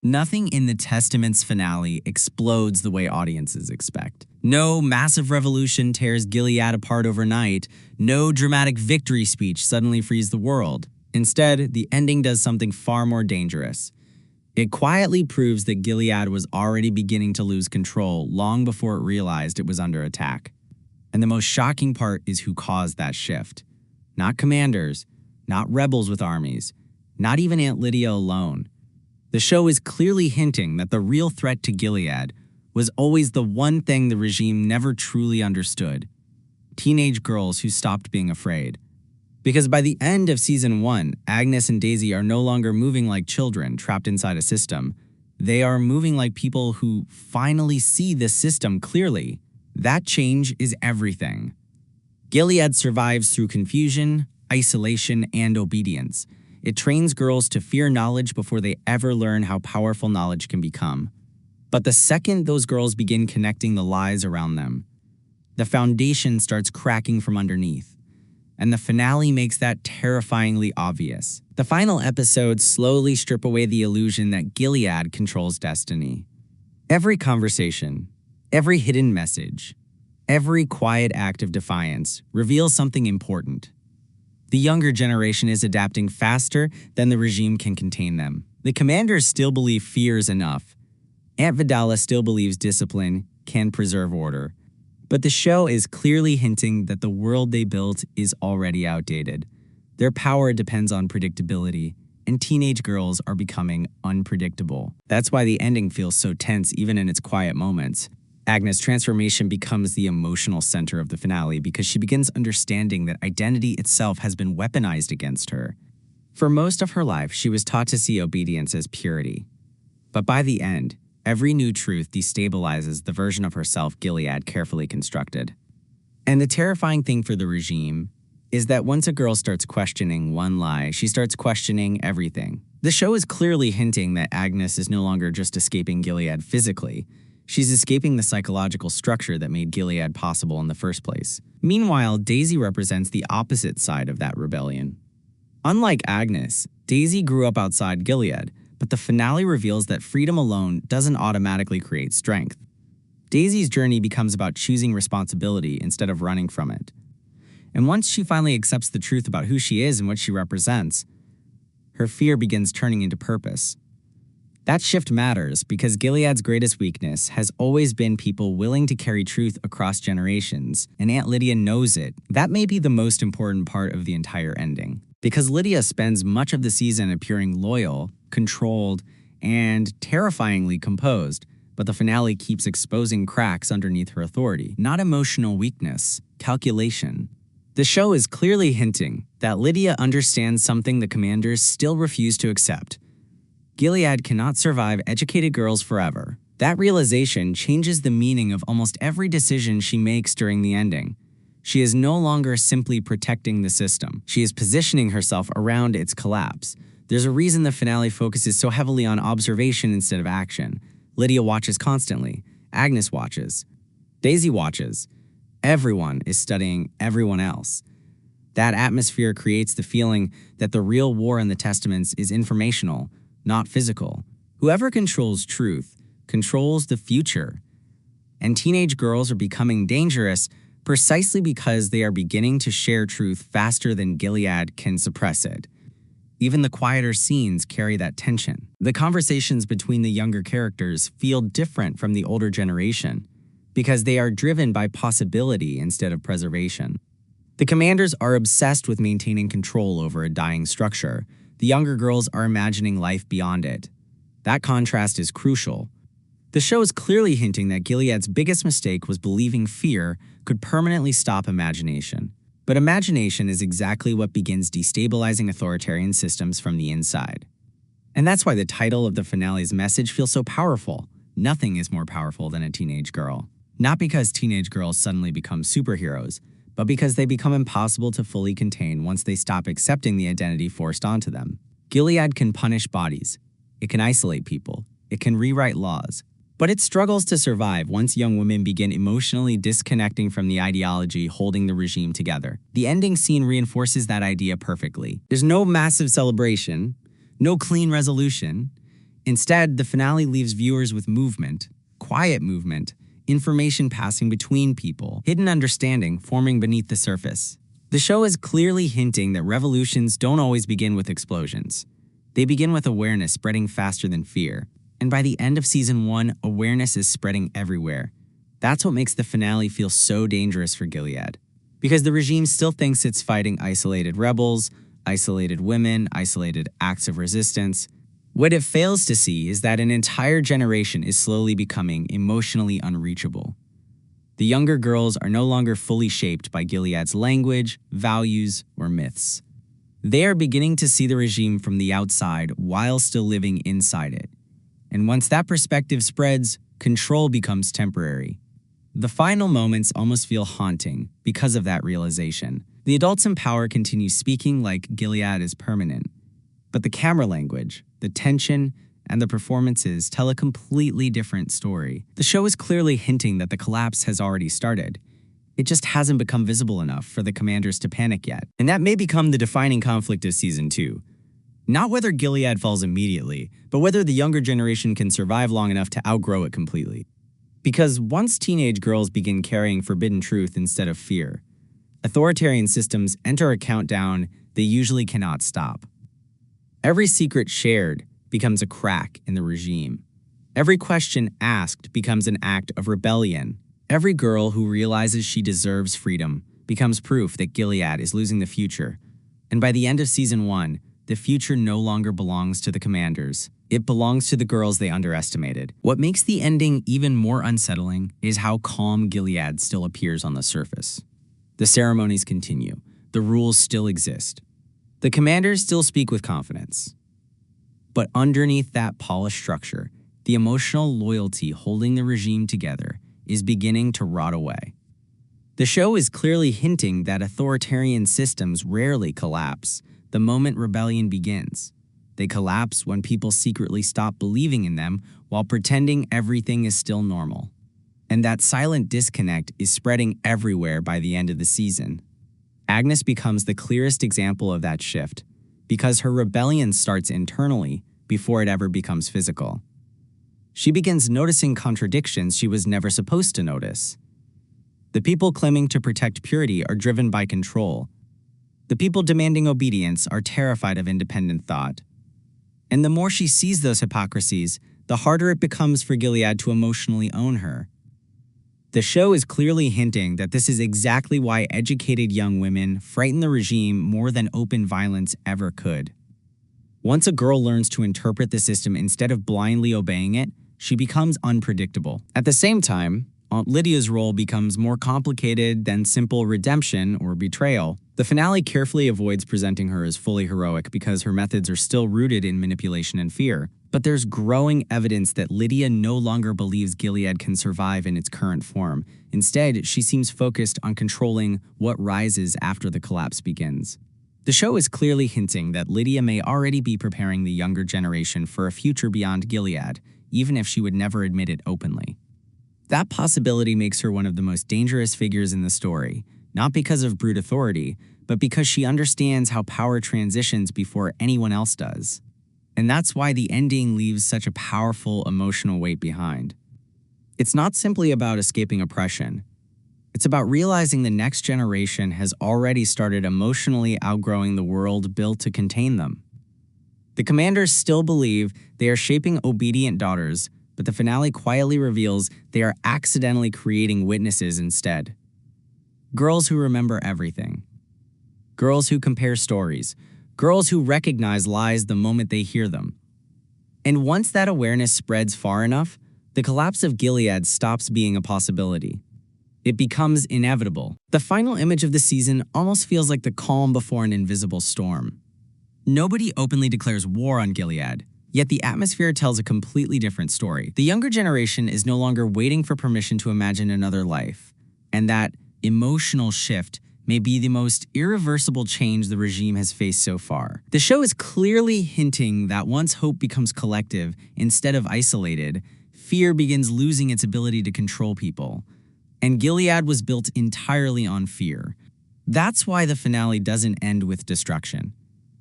Nothing in the Testament's finale explodes the way audiences expect. No massive revolution tears Gilead apart overnight. No dramatic victory speech suddenly frees the world. Instead, the ending does something far more dangerous. It quietly proves that Gilead was already beginning to lose control long before it realized it was under attack. And the most shocking part is who caused that shift. Not commanders, not rebels with armies, not even Aunt Lydia alone. The show is clearly hinting that the real threat to Gilead was always the one thing the regime never truly understood: teenage girls who stopped being afraid. Because by the end of Season 1, Agnes and Daisy are no longer moving like children trapped inside a system. They are moving like people who finally see the system clearly. That change is everything. Gilead survives through confusion, isolation, and obedience. It trains girls to fear knowledge before they ever learn how powerful knowledge can become. But the second those girls begin connecting the lies around them, the foundation starts cracking from underneath. And the finale makes that terrifyingly obvious. The final episodes slowly strip away the illusion that Gilead controls destiny. Every conversation, every hidden message, every quiet act of defiance reveals something important. The younger generation is adapting faster than the regime can contain them. The commanders still believe fear is enough. Aunt Vidala still believes discipline can preserve order. But the show is clearly hinting that the world they built is already outdated. Their power depends on predictability, and teenage girls are becoming unpredictable. That's why the ending feels so tense even in its quiet moments. Agnes' transformation becomes the emotional center of the finale because she begins understanding that identity itself has been weaponized against her. For most of her life, she was taught to see obedience as purity. But by the end, every new truth destabilizes the version of herself Gilead carefully constructed. And the terrifying thing for the regime is that once a girl starts questioning one lie, she starts questioning everything. The show is clearly hinting that Agnes is no longer just escaping Gilead physically. She's escaping the psychological structure that made Gilead possible in the first place. Meanwhile, Daisy represents the opposite side of that rebellion. Unlike Agnes, Daisy grew up outside Gilead, but the finale reveals that freedom alone doesn't automatically create strength. Daisy's journey becomes about choosing responsibility instead of running from it. And once she finally accepts the truth about who she is and what she represents, her fear begins turning into purpose. That shift matters because Gilead's greatest weakness has always been people willing to carry truth across generations, and Aunt Lydia knows it. That may be the most important part of the entire ending, because Lydia spends much of the season appearing loyal, controlled, and terrifyingly composed, but the finale keeps exposing cracks underneath her authority. Not emotional weakness, calculation. The show is clearly hinting that Lydia understands something the commanders still refuse to accept. Gilead cannot survive educated girls forever. That realization changes the meaning of almost every decision she makes during the ending. She is no longer simply protecting the system. She is positioning herself around its collapse. There's a reason the finale focuses so heavily on observation instead of action. Lydia watches constantly. Agnes watches. Daisy watches. Everyone is studying everyone else. That atmosphere creates the feeling that the real war in the Testaments is informational, not physical. Whoever controls truth controls the future. And teenage girls are becoming dangerous precisely because they are beginning to share truth faster than Gilead can suppress it. Even the quieter scenes carry that tension. The conversations between the younger characters feel different from the older generation because they are driven by possibility instead of preservation. The commanders are obsessed with maintaining control over a dying structure. The younger girls are imagining life beyond it. That contrast is crucial. The show is clearly hinting that Gilead's biggest mistake was believing fear could permanently stop imagination. But imagination is exactly what begins destabilizing authoritarian systems from the inside. And that's why the title of the finale's message feels so powerful. Nothing is more powerful than a teenage girl. Not because teenage girls suddenly become superheroes, but because they become impossible to fully contain once they stop accepting the identity forced onto them. Gilead can punish bodies. It can isolate people. It can rewrite laws. But it struggles to survive once young women begin emotionally disconnecting from the ideology holding the regime together. The ending scene reinforces that idea perfectly. There's no massive celebration, no clean resolution. Instead, the finale leaves viewers with movement, quiet movement, information passing between people, hidden understanding forming beneath the surface. The show is clearly hinting that revolutions don't always begin with explosions. They begin with awareness spreading faster than fear. And by the end of season 1, awareness is spreading everywhere. That's what makes the finale feel so dangerous for Gilead. Because the regime still thinks it's fighting isolated rebels, isolated women, isolated acts of resistance. What it fails to see is that an entire generation is slowly becoming emotionally unreachable. The younger girls are no longer fully shaped by Gilead's language, values, or myths. They are beginning to see the regime from the outside while still living inside it. And once that perspective spreads, control becomes temporary. The final moments almost feel haunting because of that realization. The adults in power continue speaking like Gilead is permanent. But the camera language, the tension, and the performances tell a completely different story. The show is clearly hinting that the collapse has already started. It just hasn't become visible enough for the commanders to panic yet. And that may become the defining conflict of season 2. Not whether Gilead falls immediately, but whether the younger generation can survive long enough to outgrow it completely. Because once teenage girls begin carrying forbidden truth instead of fear, authoritarian systems enter a countdown they usually cannot stop. Every secret shared becomes a crack in the regime. Every question asked becomes an act of rebellion. Every girl who realizes she deserves freedom becomes proof that Gilead is losing the future. And by the end of season 1, the future no longer belongs to the commanders. It belongs to the girls they underestimated. What makes the ending even more unsettling is how calm Gilead still appears on the surface. The ceremonies continue. The rules still exist. The commanders still speak with confidence. But underneath that polished structure, the emotional loyalty holding the regime together is beginning to rot away. The show is clearly hinting that authoritarian systems rarely collapse the moment rebellion begins. They collapse when people secretly stop believing in them while pretending everything is still normal. And that silent disconnect is spreading everywhere by the end of the season. Agnes becomes the clearest example of that shift, because her rebellion starts internally before it ever becomes physical. She begins noticing contradictions she was never supposed to notice. The people claiming to protect purity are driven by control. The people demanding obedience are terrified of independent thought. And the more she sees those hypocrisies, the harder it becomes for Gilead to emotionally own her. The show is clearly hinting that this is exactly why educated young women frighten the regime more than open violence ever could. Once a girl learns to interpret the system instead of blindly obeying it, she becomes unpredictable. At the same time, Aunt Lydia's role becomes more complicated than simple redemption or betrayal. The finale carefully avoids presenting her as fully heroic because her methods are still rooted in manipulation and fear. But there's growing evidence that Lydia no longer believes Gilead can survive in its current form. Instead, she seems focused on controlling what rises after the collapse begins. The show is clearly hinting that Lydia may already be preparing the younger generation for a future beyond Gilead, even if she would never admit it openly. That possibility makes her one of the most dangerous figures in the story, not because of brute authority, but because she understands how power transitions before anyone else does. And that's why the ending leaves such a powerful emotional weight behind. It's not simply about escaping oppression. It's about realizing the next generation has already started emotionally outgrowing the world built to contain them. The commanders still believe they are shaping obedient daughters, but the finale quietly reveals they are accidentally creating witnesses instead. Girls who remember everything. Girls who compare stories. Girls who recognize lies the moment they hear them. And once that awareness spreads far enough, the collapse of Gilead stops being a possibility. It becomes inevitable. The final image of the season almost feels like the calm before an invisible storm. Nobody openly declares war on Gilead, yet the atmosphere tells a completely different story. The younger generation is no longer waiting for permission to imagine another life, and that emotional shift may be the most irreversible change the regime has faced so far. The show is clearly hinting that once hope becomes collective instead of isolated, fear begins losing its ability to control people. And Gilead was built entirely on fear. That's why the finale doesn't end with destruction.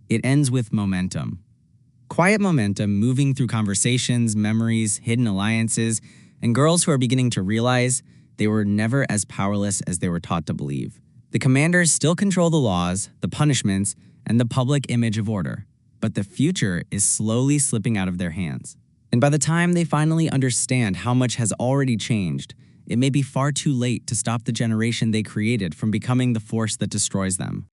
It ends with momentum. Quiet momentum moving through conversations, memories, hidden alliances, and girls who are beginning to realize they were never as powerless as they were taught to believe. The commanders still control the laws, the punishments, and the public image of order, but the future is slowly slipping out of their hands. And by the time they finally understand how much has already changed, it may be far too late to stop the generation they created from becoming the force that destroys them.